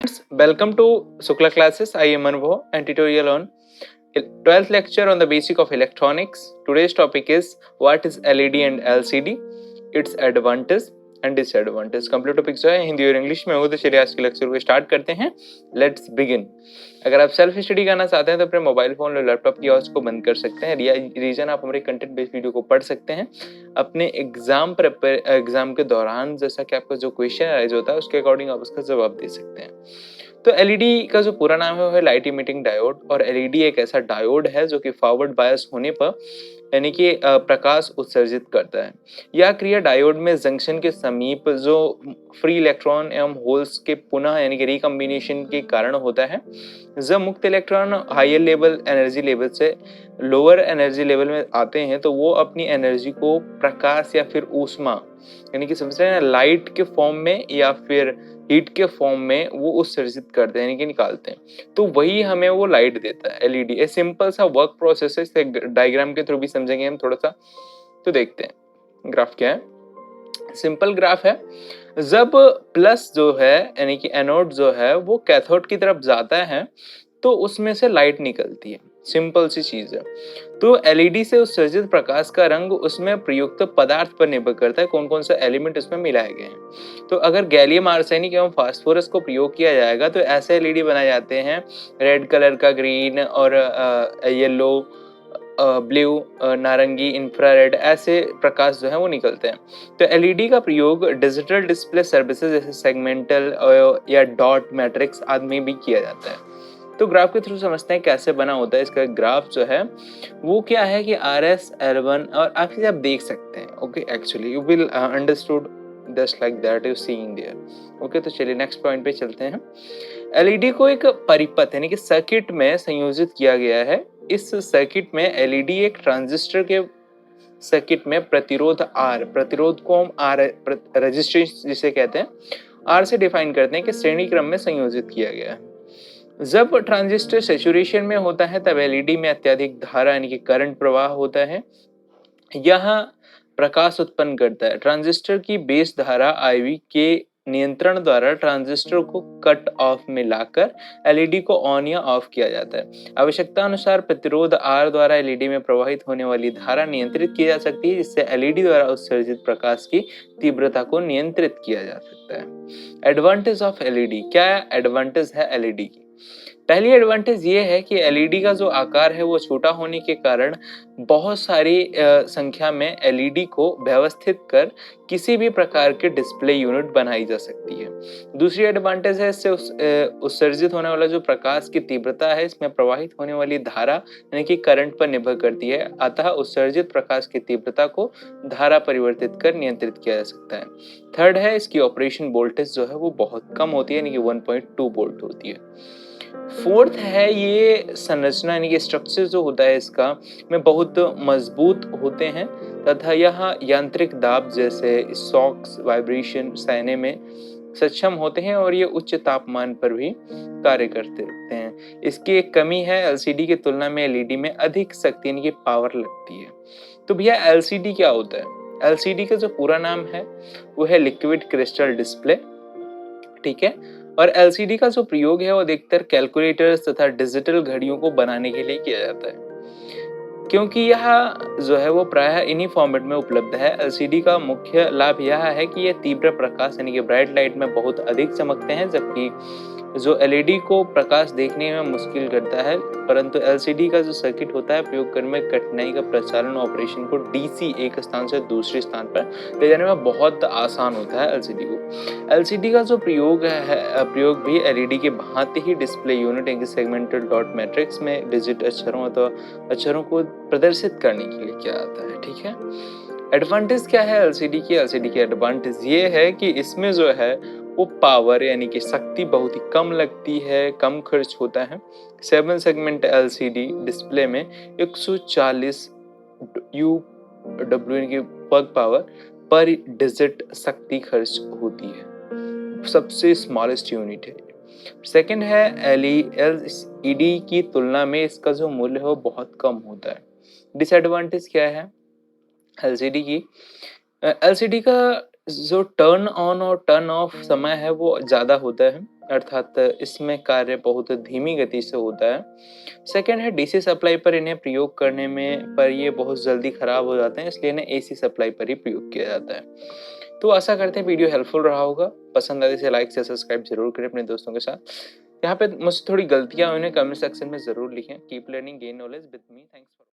Welcome to Shukla classes. I am Anubhav and tutorial on 12th lecture on the basic of electronics. Today's topic is what is LED and LCD, its advantage and disadvantage. Complete topic जो है हिंदी और English में हो, तो चलिए आज के lecture को स्टार्ट करते हैं. Let's begin. अगर आप सेल्फ स्टडी करना चाहते हैं तो अपने मोबाइल फोन और लैपटॉप की आवाज को बंद कर सकते हैं. रीजन आप हमारे कंटेंट बेस्ड वीडियो को पढ़ सकते हैं अपने एग्जाम के दौरान. जैसा कि आपका जो क्वेश्चन अराइज होता है उसके अकॉर्डिंग आप उसका जवाब दे सकते हैं. तो एलईडी का जो पूरा नाम है वो है लाइट इमिटिंग डायोड, और एलईडी एक ऐसा डायोड है जो कि फॉरवर्ड बायस होने पर यानी कि प्रकाश उत्सर्जित करता है. यह क्रिया डायोड में जंक्शन के समीप जो फ्री इलेक्ट्रॉन एवं होल्स के पुनः यानी कि रिकम्बिनेशन के कारण होता है. जब मुक्त electron higher level energy level से लोअर एनर्जी लेवल में आते हैं तो वो अपनी एनर्जी को प्रकाश या फिर ऊष्मा यानी कि समझ रहे हैं लाइट के फॉर्म में या फिर हीट के फॉर्म में वो उत्सर्जित करते हैं यानी कि निकालते हैं. तो वही हमें वो लाइट देता है एलईडी. ए सिंपल सा वर्क प्रोसेस है. इसे डायग्राम के थ्रू भी समझेंगे हम थोड़ा सा. तो देखते हैं ग्राफ क्या है. सिंपल ग्राफ है. जब प्लस जो है यानी कि एनोड जो है वो कैथोड की तरफ जाता है तो उसमें से लाइट निकलती है. सिंपल सी चीज है. तो एलईडी से उत्सर्जित प्रकाश का रंग उसमें प्रयुक्त पदार्थ पर निर्भर करता है, कौन कौन सा एलिमेंट इसमें मिलाए गए हैं. तो अगर गैलियम आर्सेनिक एवं फास्फोरस को प्रयोग किया जाएगा तो ऐसे एलईडी बनाए जाते हैं. रेड कलर का, ग्रीन और येलो, ब्लू, नारंगी, इंफ्रारेड, ऐसे प्रकाश जो है वो निकलते हैं. तो एलईडी का प्रयोग डिजिटल डिस्प्ले सर्विसेज जैसे सेगमेंटल या डॉट मैट्रिक्स आदि में भी किया जाता है. तो ग्राफ के थ्रू समझते हैं कैसे बना होता है. इसका ग्राफ जो है वो क्या है कि RS L1 और आप देख सकते हैं. Okay, actually you will understood just like that you seeing there. Okay, तो चलिए नेक्स्ट पॉइंट पे चलते हैं. एलईडी को एक परिपथ यानी कि सर्किट में संयोजित किया गया है. इस सर्किट में एलईडी एक ट्रांजिस्टर के सर्किट में प्रतिरोध R, प्रतिरोध को हम R रेजिस्टेंस जिसे कहते हैं R से डिफाइन करते हैं कि श्रेणी क्रम में संयोजित किया गया है. जब ट्रांजिस्टर सैचुरेशन में होता है तब एलईडी में अत्यधिक धारा यानी कि करंट प्रवाह होता है. यह प्रकाश उत्पन्न करता है. ट्रांजिस्टर की बेस धारा IV के नियंत्रण द्वारा ट्रांजिस्टर को कट ऑफ में लाकर एलईडी को ऑन या ऑफ किया जाता है. आवश्यकता अनुसार प्रतिरोध R द्वारा एलईडी में प्रवाहित होने वाली धारा नियंत्रित की जा सकती है, जिससे एलईडी द्वारा उत्सर्जित प्रकाश की तीव्रता को नियंत्रित किया जा सकता है. Advantage of LED. क्या एडवांटेज है एलईडी की? पहली एडवांटेज ये है कि एलईडी का जो आकार है वो छोटा होने के कारण बहुत सारी संख्या में एलईडी को व्यवस्थित कर किसी भी प्रकार के डिस्प्ले यूनिट बनाई जा सकती है. दूसरी एडवांटेज है इससे उत्सर्जित होने वाला जो प्रकाश की तीव्रता है इसमें प्रवाहित होने वाली धारा यानी कि करंट पर निर्भर करती है. अतः उत्सर्जित प्रकाश की तीव्रता को धारा परिवर्तित कर नियंत्रित किया जा सकता है. थर्ड है इसकी ऑपरेशन वोल्टेज जो है वो बहुत कम होती है यानी कि 1.2 वोल्ट होती है. फोर्थ है ये संरचना यानी कि स्ट्रक्चर जो होता है इसका में बहुत मजबूत होते हैं तथा यह यांत्रिक दाब जैसे शॉक्स, वाइब्रेशन सहने में सक्षम होते हैं और ये उच्च तापमान पर भी कार्य करते रहते हैं. इसकी एक कमी है एलसीडी की तुलना में एलईडी में अधिक शक्ति यानी कि पावर लगती है. तो भैया एलसीडी क्या होता है? एलसीडी का जो पूरा नाम है वो है लिक्विड क्रिस्टल डिस्प्ले. ठीक है. और एलसीडी का जो प्रयोग है वो अधिकतर कैलकुलेटर्स तथा डिजिटल घड़ियों को बनाने के लिए किया जाता है, क्योंकि यह जो है वो प्रायः इन्हीं फॉर्मेट में उपलब्ध है. एलसीडी का मुख्य लाभ यह है कि यह तीव्र प्रकाश यानी कि ब्राइट लाइट में बहुत अधिक चमकते हैं, जबकि जो एलईडी को प्रकाश देखने में मुश्किल करता है. परंतु एलसीडी का जो सर्किट होता है प्रयोग करने में कठिनाई का प्रचालन ऑपरेशन को डीसी एक स्थान से दूसरे स्थान पर ले जाने में बहुत आसान होता है एलसीडी को. एलसीडी का जो प्रयोग भी एलईडी के भांति ही डिस्प्ले यूनिट यानी सेगमेंटल डॉट मैट्रिक्स में डिजिट अक्षरों अथवा अक्षरों को प्रदर्शित करने के लिए किया जाता है. ठीक है. एडवांटेज क्या है एलसीडी की? एलसीडी की एडवांटेज ये है कि इसमें जो है वो पावर यानी कि शक्ति बहुत ही कम लगती है, कम खर्च होता है. 7 सेगमेंट एलसीडी डिस्प्ले में 140 UW यानी कि वर्क पावर पर डिजिट शक्ति खर्च होती है. सबसे स्मॉलेस्ट यूनिट है. सेकंड है एलईडी की तुलना में इसका जो मूल्य है वो बहुत कम होता है. डिसएडवांटेज क्या है एलसीडी की? एलसीडी का जो टर्न ऑन और टर्न ऑफ समय है वो ज़्यादा होता है, अर्थात इसमें कार्य बहुत धीमी गति से होता है। सेकंड है डीसी सप्लाई पर इन्हें प्रयोग करने में पर ये बहुत जल्दी खराब हो जाते हैं, इसलिए इन्हें एसी सप्लाई पर ही प्रयोग किया जाता है। तो आशा करते हैं वीडियो हेल्पफुल रहा होगा। पसंद आए इसे लाइक से सब्सक्राइब जरूर करें अपने दोस्तों के साथ। यहाँ पे मुझसे थोड़ी गलतियां उन्हें कमेंट सेक्शन में जरूर लिखें। Keep learning, gain knowledge with me. Thanks for